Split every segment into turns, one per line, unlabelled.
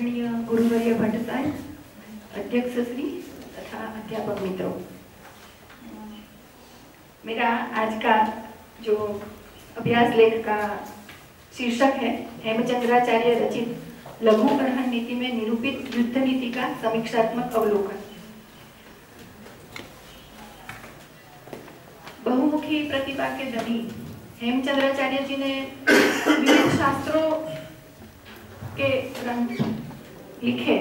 आदरणीय गुरुवर्य भट्ट साहब, अध्यक्ष श्री तथा अध्यापक मित्रों, मेरा आज का जो अभ्यास लेख का शीर्षक है हेमचंद्राचार्य रचित लघु अरहण नीति में निरूपित युद्ध नीति का समीक्षात्मक अवलोकन। बहुमुखी प्रतिभा के धनी हेमचंद्राचार्य जी ने विविध शास्त्रों के ग्रंथ लिखे।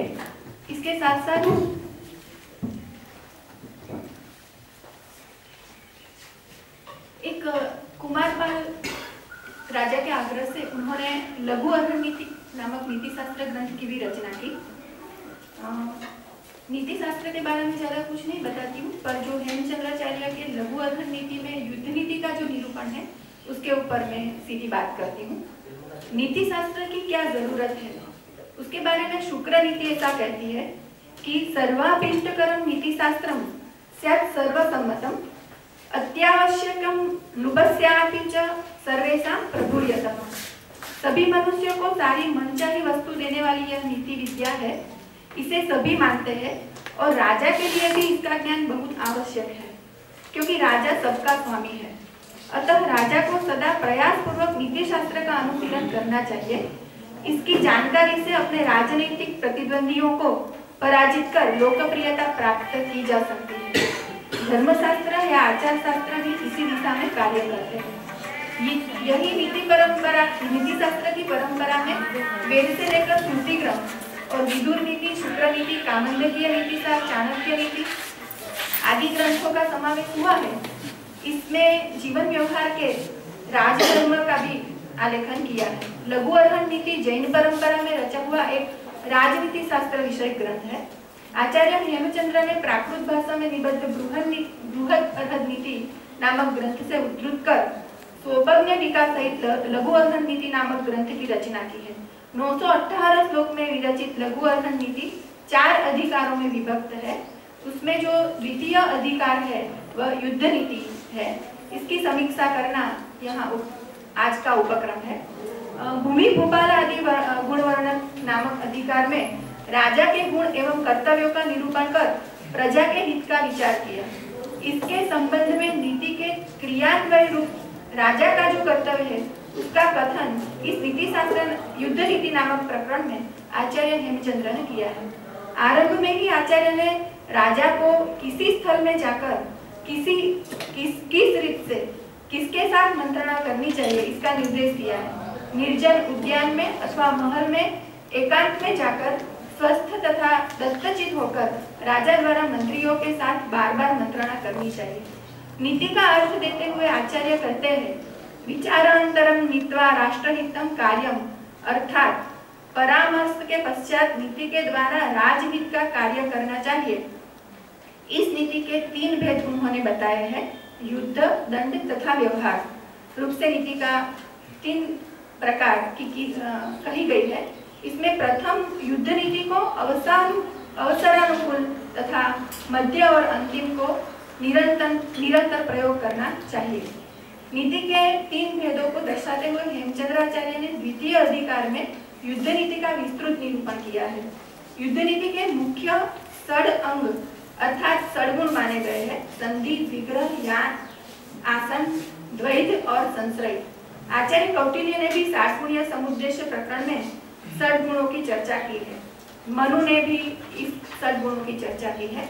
इसके साथ साथ एक कुमारपाल राजा के आग्रह से उन्होंने लघु अरहण नीति नामक नीति शास्त्र ग्रंथ की भी रचना की। नीति शास्त्र के बारे में ज्यादा कुछ नहीं बताती हूँ, पर जो हेमचंद्राचार्य के लघु अरहण नीति में युद्ध नीति का जो निरूपण है उसके ऊपर मैं सीधी बात करती हूँ। नीति शास्त्र की क्या जरूरत है उसके बारे में शुक्र नीति ऐसा कहती है कि सर्वाभीष्टकरं नीति शास्त्रम स्यात् सर्वसम्मतम अत्यावश्यकम नुपस्यापि च सर्वेषां प्रभूयतः। सभी मनुष्यों को सारी मनचाही वस्तु देने वाली यह नीति विद्या है, इसे सभी मानते हैं और राजा के लिए भी इसका ज्ञान बहुत आवश्यक है, क्योंकि राजा सबका स्वामी है। अतः राजा को सदा प्रयास पूर्वक नीति शास्त्र का अनुशीलन करना चाहिए। इसकी जानकारी से अपने राजनीतिक प्रतिद्वंदियों को पराजित कर लोकप्रियता प्राप्त की जा सकती है। धर्मशास्त्र या आचार शास्त्र भी इसी दिशा में कार्य करते हैं। यही नीति शास्त्र की परंपरा में वेद से लेकर श्रुति ग्रंथ और विदुर नीति, शुक्र नीति, कामंडकीय नीति, चाणक्य नीति आदि ग्रंथों का समावेश हुआ है। इसमें जीवन व्यवहार के राजधर्म का भी आलेखन किया है। लघु अरहण नीति जैन परंपरा में रचा हुआ एक राजनीति शास्त्र विषय ग्रंथ है। आचार्य हेमचंद्र ने प्राकृत भाषा में निबद्ध बृहद अरहण नीति नामक ग्रंथ से उद्धृत कर स्वोपज्ञ टीका सहित लघु अरहण नीति नामक ग्रंथ की रचना की है। 918 श्लोक में विरचित लघु अरहण नीति 4 अधिकारों में विभक्त है। उसमें जो द्वितीय अधिकार है वह युद्ध नीति है। इसकी समीक्षा करना यहाँ आज का उपक्रम है। भूमि भूपाल आदि गुण वर्णन नामक अधिकार में राजा के गुण एवं कर्तव्यों का निरूपण कर प्रजा के हित का विचार किया। इसके संबंध में नीति के क्रियान्वय रूप राजा का जो कर्तव्य है उसका कथन इस नीति शास्त्र युद्ध नीति नामक प्रकरण में आचार्य हेमचंद्र ने किया है। आरंभ में ही आचार्य ने राजा को किसी स्थल में जाकर किस रीत से किसके साथ मंत्रणा करनी चाहिए इसका निर्देश दिया है। निर्जन उद्यान में अथवा महल में एकांत में जाकर स्वस्थ तथा दत्तचित होकर राजा द्वारा मंत्रियों के साथ बार बार मंत्रणा करनी चाहिए। नीति का अर्थ देते हुए आचार्य कहते हैं, विचारांतरम नीत्वा राष्ट्रहितम कार्यम, अर्थात परामर्श के पश्चात नीति के द्वारा राजहित का कार्य करना चाहिए। इस नीति के 3 भेद उन्होंने बताए हैं, युद्ध, दंड तथा व्यवहार रूप से नीति का 3 प्रकार की कही गई है। इसमें प्रथम युद्ध नीति को अवसरानुकूल तथा मध्य और अंतिम को निरंतर प्रयोग करना चाहिए। नीति के 3 भेदों को दर्शाते हुए हेमचंद्राचार्य ने द्वितीय अधिकार में युद्ध नीति का विस्तृत निरूपण किया है। युद्ध नीति के मुख्य षड अंग अर्थात षडगुण माने गए हैं, संधि, विग्रह, यान, आसन, द्वैध और संश्रय। आचार्य कौटिल्य ने भी साठगुणीय समुद्देश्य प्रकरण में षडगुणों की चर्चा की है। मनु ने भी इस षडगुणों की चर्चा की है।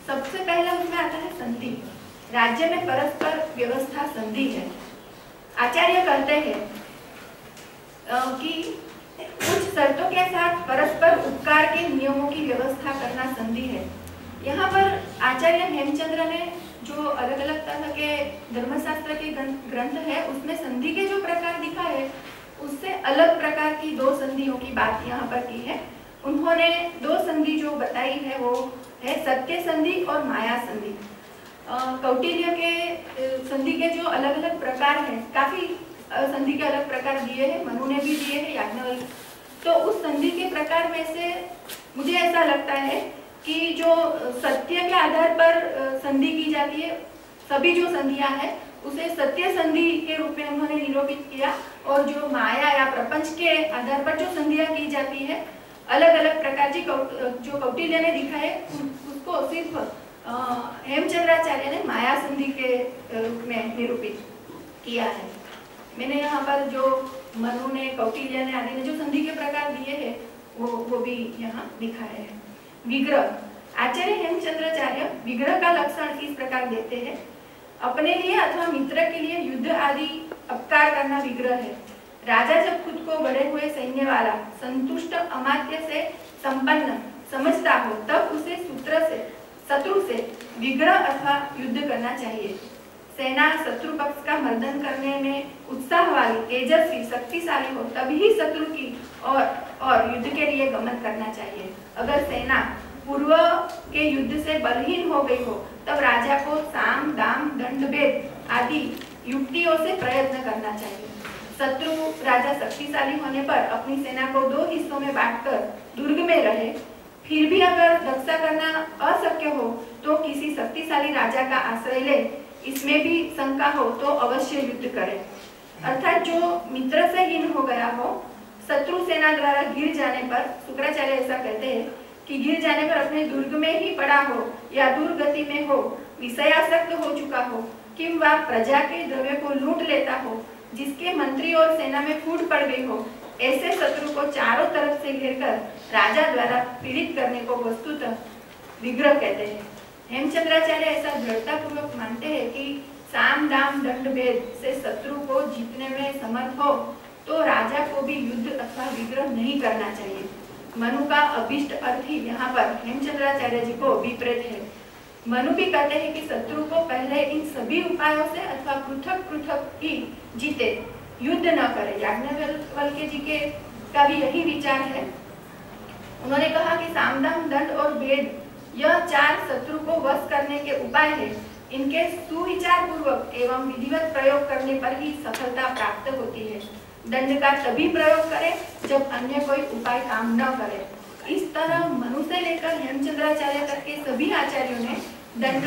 सबसे पहले उसमें आता है संधि। राज्य में परस्पर व्यवस्था संधि है। आचार्य कहते हैं कि कुछ शर्तों के साथ परस्पर उपकार के नियमों की व्यवस्था करना संधि है। यहाँ पर आचार्य हेमचंद्र ने जो अलग अलग तरह के धर्मशास्त्र के ग्रंथ है उसमें संधि के जो प्रकार दिखा है उससे अलग प्रकार की 2 संधियों की बात यहाँ पर की है। उन्होंने 2 संधि जो बताई है वो है सत्य संधि और माया संधि। कौटिल्य के संधि के जो अलग अलग प्रकार हैं, काफी संधि के अलग प्रकार दिए हैं, मनु ने भी दिए हैं, याज्ञवल्क्य। तो उस संधि के प्रकार में से मुझे ऐसा लगता है कि जो सत्य के आधार पर संधि की जाती है, सभी जो संधियां हैं उसे सत्य संधि के रूप में उन्होंने निरूपित किया, और जो माया या प्रपंच के आधार पर जो संधियां की जाती है अलग अलग प्रकार की जो कौटिल्य ने दिखाए उसको सिर्फ हेमचंद्राचार्य ने माया संधि के रूप में निरूपित किया है। मैंने यहाँ पर जो मनु ने, कौटिल्य ने आदि ने जो संधि के प्रकार दिए हैं वो भी यहाँ दिखाए हैं। विग्रह, आचार्य हेमचंद्राचार्य विग्रह का लक्षण इस प्रकार देते हैं, अपने लिए अथवा मित्र के लिए युद्ध आदि अपकार करना विग्रह है। राजा जब खुद को बढ़े हुए सैन्य वाला, संतुष्ट अमात्य से संपन्न समझता हो तब उसे शत्रु से विग्रह अथवा युद्ध करना चाहिए। सेना शत्रु पक्ष का मर्दन करने में उत्साह वाली, तेजस्वी, शक्तिशाली हो तभी शत्रु की और युद्ध के लिए गमन करना चाहिए। अगर सेना पूर्व के युद्ध से बलहीन हो गई हो तब राजा को साम दाम दंड भेद आदि युक्तियों से प्रयत्न करना चाहिए। शत्रु राजा शक्तिशाली होने पर अपनी सेना को 2 हिस्सों में बांटकर दुर्ग में रहे, फिर भी अगर रक्षा करना अशक्य हो तो किसी शक्तिशाली राजा का आश्रय ले, इसमें भी शंका हो तो अवश्य युद्ध करे। अर्थात जो मित्र से हीन हो गया हो, शत्रु सेना द्वारा गिर जाने पर, शुक्राचार्य ऐसा कहते हैं कि गिर जाने पर अपने दुर्ग में ही पड़ा हो या दुर्गति में हो, विषयासक्त हो चुका हो, किंवा प्रजा के द्रव्य को लूट लेता हो, जिसके मंत्री और सेना में फूट पड़ गई हो, ऐसे शत्रु को चारों तरफ से घेरकर राजा द्वारा पीड़ित करने को वस्तुतः विग्रह कहते हैं। हेमचंद्राचार्य ऐसा दृढ़ता पूर्वक मानते हैं कि साम दाम दंड भेद से शत्रु को जीतने में समर्थ हो तो राजा को भी युद्ध अथवा विग्रह नहीं करना चाहिए। मनु का अभिष्ट अर्थ ही यहाँ पर हेमचंद्राचार्य जी को विपरीत है। मनु भी कहते हैं कि शत्रु को पहले इन सभी उपायों से अथवा पृथक पृथक ही जीते, युद्ध न करे। याज्ञवल्क्य जी के का भी यही विचार है। उन्होंने कहा कि सामदान दंड और भेद यह 4 शत्रु को वश करने के उपाय है। इनके सुविचार पूर्वक एवं विधिवत प्रयोग करने पर ही सफलता प्राप्त होती है। दंड का तभी प्रयोग करें जब अन्य कोई उपाय काम न करे। इस तरह मनु से लेकर हेमचंद्राचार्य तक के सभी आचार्यों ने दंड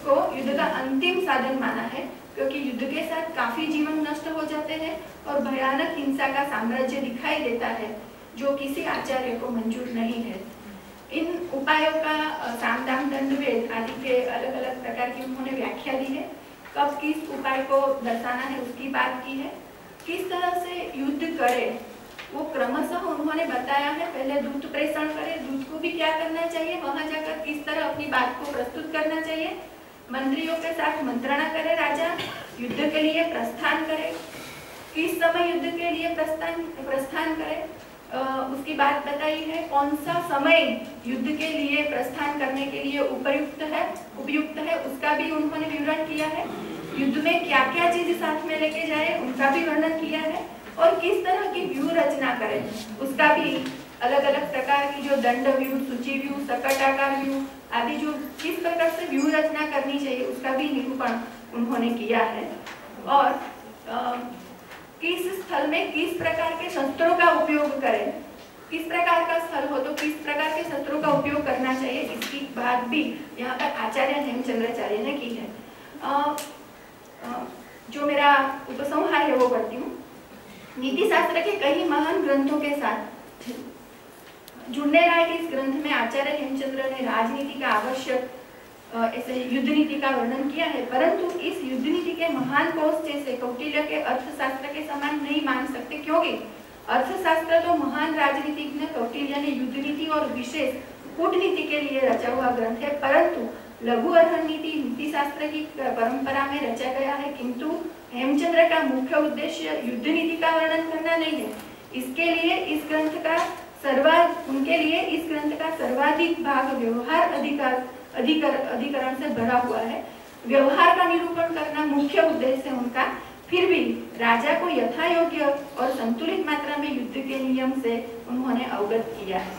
को युद्ध का अंतिम साधन माना है, क्योंकि युद्ध के साथ काफी जीवन नष्ट हो जाते हैं और भयानक हिंसा का साम्राज्य दिखाई देता है, जो किसी आचार्य को मंजूर नहीं है। इन उपायों का साम दाम दंड भेद आदि के अलग अलग प्रकार की उन्होंने व्याख्या दी है। कब किस उपाय को दर्शाना है उसकी बात की है। किस तरह से युद्ध करे वो क्रमशः उन्होंने बताया है। पहले दूत प्रेषण करे, दूत को भी क्या करना चाहिए, वहां जाकर किस तरह अपनी बात को प्रस्तुत करना चाहिए, मंत्रियों के साथ मंत्रणा करे, राजा युद्ध के लिए प्रस्थान करे, किस समय युद्ध के लिए प्रस्थान करे, उसकी बात बताई है। कौन सा समय युद्ध के लिए प्रस्थान करने के लिए उपयुक्त है उसका भी उन्होंने विवरण किया है। युद्ध में क्या क्या चीज साथ में लेके जाए उनका भी वर्णन किया है, और किस तरह की व्यूह रचना करें उसका भी अलग अलग प्रकार की जो दंड व्यूह, सूची व्यूह, सकटाकार व्यूह आदि जो किस प्रकार से व्यूह रचना करनी चाहिए उसका भी निरूपण उन्होंने किया है। और किस स्थल में किस प्रकार के शस्त्रों का उपयोग करें, किस प्रकार का स्थल हो तो किस प्रकार के शस्त्रों का उपयोग करना चाहिए, इसकी बात भी यहाँ पर आचार्य हेमचंद्राचार्य ने की है। जो मेरा उपसंहार है वो करती हूँ। नीति शास्त्र के कई महान ग्रंथों के साथ जुड़ने लायक इस ग्रंथ में आचार्य हेमचंद्र ने राजनीति का आवश्यक ऐसे युद्ध नीति का वर्णन किया है, परंतु इस युद्ध नीति के महान कोश जैसे कौटिल्य के अर्थशास्त्र के समान नहीं मान सकते, क्योंकि अर्थशास्त्र तो महान राजनीतिज्ञ कौटिल्य ने युद्ध नीति और विशेष कूटनीति के लिए रचा हुआ ग्रंथ है, परंतु लघु अर्थनीति नीति शास्त्र की परंपरा में रचा गया है। किंतु हेमचंद्र का मुख्य उद्देश्य युद्ध नीति का वर्णन करना नहीं है। इसके लिए इस ग्रंथ का सर्वाधिक भाग व्यवहार अधिकरण से भरा हुआ है। व्यवहार का निरूपण करना मुख्य उद्देश्य है उनका, फिर भी राजा को यथा योग्य और संतुलित मात्रा में युद्ध के नियम से उन्होंने अवगत किया है।